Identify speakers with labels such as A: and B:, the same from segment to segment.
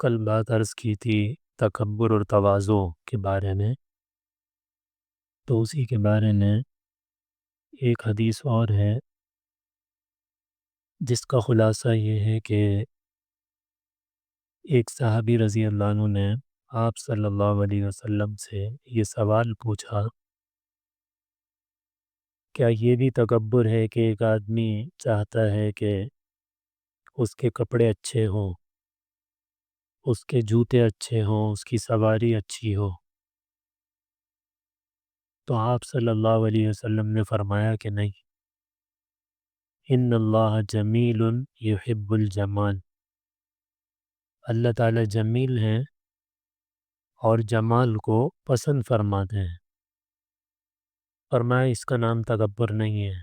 A: کل بات عرض کی تھی تکبر اور تواضع کے بارے میں، تو اسی کے بارے میں ایک حدیث اور ہے جس کا خلاصہ یہ ہے کہ ایک صحابی رضی اللہ عنہ نے آپ صلی اللہ علیہ وسلم سے یہ سوال پوچھا، کیا یہ بھی تکبر ہے کہ ایک آدمی چاہتا ہے کہ اس کے کپڑے اچھے ہوں، اس کے جوتے اچھے ہوں، اس کی سواری اچھی ہو؟ تو آپ صلی اللہ علیہ وسلم نے فرمایا کہ نہیں، ان اللہ جمیل یحب الجمال، اللہ تعالی جمیل ہیں اور جمال کو پسند فرماتے ہیں۔ فرمایا اس کا نام تکبر نہیں ہے۔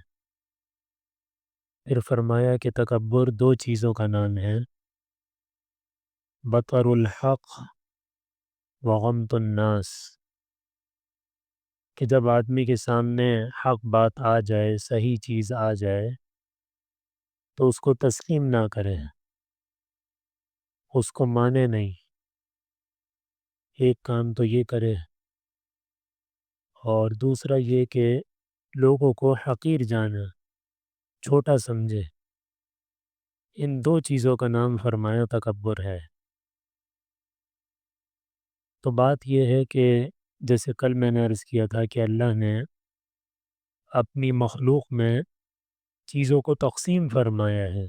A: پھر فرمایا کہ تکبر دو چیزوں کا نام ہے، بطر الحق وغمط الناس، کہ جب آدمی کے سامنے حق بات آ جائے، صحیح چیز آ جائے تو اس کو تسلیم نہ کرے، اس کو مانے نہیں، ایک کام تو یہ کرے اور دوسرا یہ کہ لوگوں کو حقیر جانا، چھوٹا سمجھے۔ ان دو چیزوں کا نام فرمایا تکبر ہے۔ تو بات یہ ہے کہ جیسے کل میں نے عرض کیا تھا کہ اللہ نے اپنی مخلوق میں چیزوں کو تقسیم فرمایا ہے۔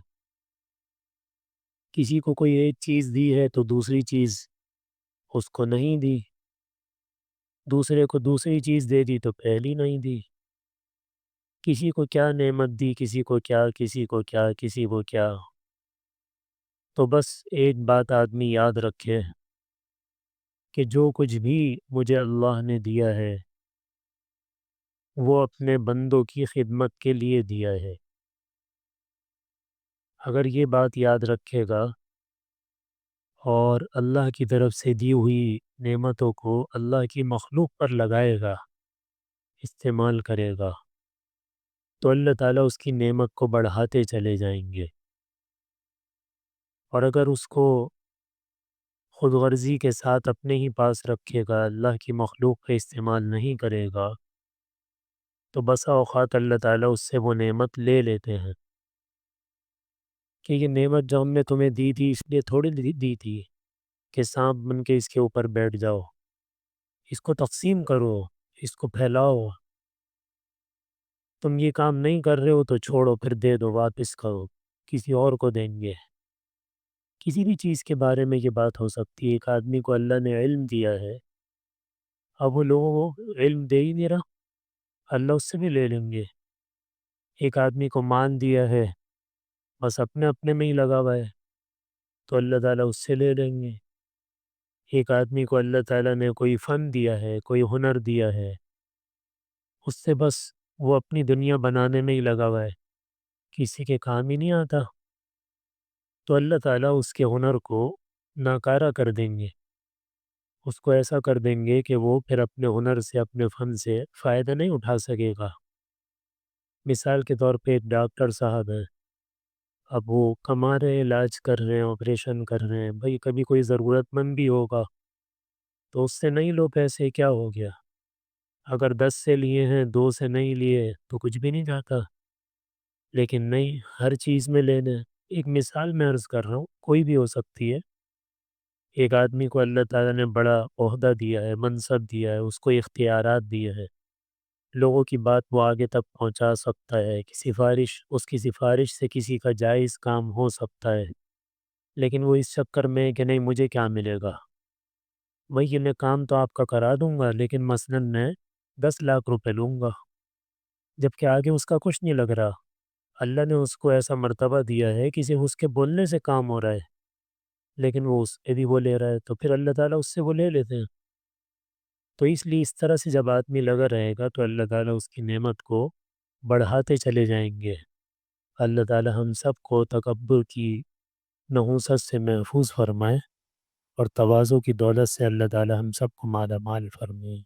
A: کسی کو کوئی ایک چیز دی ہے تو دوسری چیز اس کو نہیں دی، دوسرے کو دوسری چیز دے دی تو پہلی نہیں دی، کسی کو کیا نعمت دی، کسی کو کیا، کسی کو کیا، کسی کو کیا۔ تو بس ایک بات آدمی یاد رکھے کہ جو کچھ بھی مجھے اللہ نے دیا ہے وہ اپنے بندوں کی خدمت کے لیے دیا ہے۔ اگر یہ بات یاد رکھے گا اور اللہ کی طرف سے دی ہوئی نعمتوں کو اللہ کی مخلوق پر لگائے گا، استعمال کرے گا، تو اللہ تعالیٰ اس کی نعمت کو بڑھاتے چلے جائیں گے۔ اور اگر اس کو خود غرضی کے ساتھ اپنے ہی پاس رکھے گا، اللہ کی مخلوق کا استعمال نہیں کرے گا، تو بسا اوقات اللہ تعالیٰ اس سے وہ نعمت لے لیتے ہیں کہ یہ نعمت جو ہم نے تمہیں دی تھی اس لیے تھوڑی دی تھی کہ سانپ بن کے اس کے اوپر بیٹھ جاؤ، اس کو تقسیم کرو، اس کو پھیلاؤ۔ تم یہ کام نہیں کر رہے ہو تو چھوڑو، پھر دے دو، واپس کرو، کسی اور کو دیں گے۔ کسی بھی چیز کے بارے میں یہ بات ہو سکتی ہے۔ ایک آدمی کو اللہ نے علم دیا ہے، اب وہ لوگوں کو علم دے ہی نہیں رہا، اللہ اس سے بھی لے لیں گے۔ ایک آدمی کو مان دیا ہے، بس اپنے اپنے میں ہی لگا ہوا ہے، تو اللہ تعالیٰ اس سے لے لیں گے۔ ایک آدمی کو اللہ تعالیٰ نے کوئی فن دیا ہے، کوئی ہنر دیا ہے، اس سے بس وہ اپنی دنیا بنانے میں ہی لگا ہوا ہے، کسی کے کام ہی نہیں آتا، تو اللہ تعالیٰ اس کے ہنر کو ناکارہ کر دیں گے، اس کو ایسا کر دیں گے کہ وہ پھر اپنے ہنر سے، اپنے فن سے فائدہ نہیں اٹھا سکے گا۔ مثال کے طور پہ ایک ڈاکٹر صاحب ہیں، اب وہ کما رہے ہیں، علاج کر رہے ہیں، آپریشن کر رہے ہیں، بھئی کبھی کوئی ضرورت مند بھی ہوگا تو اس سے نہیں لو پیسے، کیا ہو گیا؟ اگر 10 سے لیے ہیں، 2 سے نہیں لیے تو کچھ بھی نہیں جاتا، لیکن نہیں، ہر چیز میں لینا ہے۔ ایک مثال میں عرض کر رہا ہوں، کوئی بھی ہو سکتی ہے۔ ایک آدمی کو اللہ تعالیٰ نے بڑا عہدہ دیا ہے، منصب دیا ہے، اس کو اختیارات دیے ہیں، لوگوں کی بات وہ آگے تک پہنچا سکتا ہے، کہ سفارش، اس کی سفارش سے کسی کا جائز کام ہو سکتا ہے، لیکن وہ اس چکر میں ہے کہ نہیں، مجھے کیا ملے گا، وہی میں کام تو آپ کا کرا دوں گا لیکن مثلاً میں 10 لاکھ روپے لوں گا، جبکہ آگے اس کا کچھ نہیں لگ رہا۔ اللہ نے اس کو ایسا مرتبہ دیا ہے کہ صرف اس کے بولنے سے کام ہو رہا ہے، لیکن وہ اس سے بھی وہ لے رہا ہے، تو پھر اللہ تعالیٰ اس سے وہ لے لیتے ہیں۔ تو اس لیے اس طرح سے جب آدمی لگا رہے گا تو اللہ تعالیٰ اس کی نعمت کو بڑھاتے چلے جائیں گے۔ اللہ تعالیٰ ہم سب کو تکبر کی نحوست سے محفوظ فرمائے اور تواضع کی دولت سے اللہ تعالیٰ ہم سب کو مالا مال فرمائے۔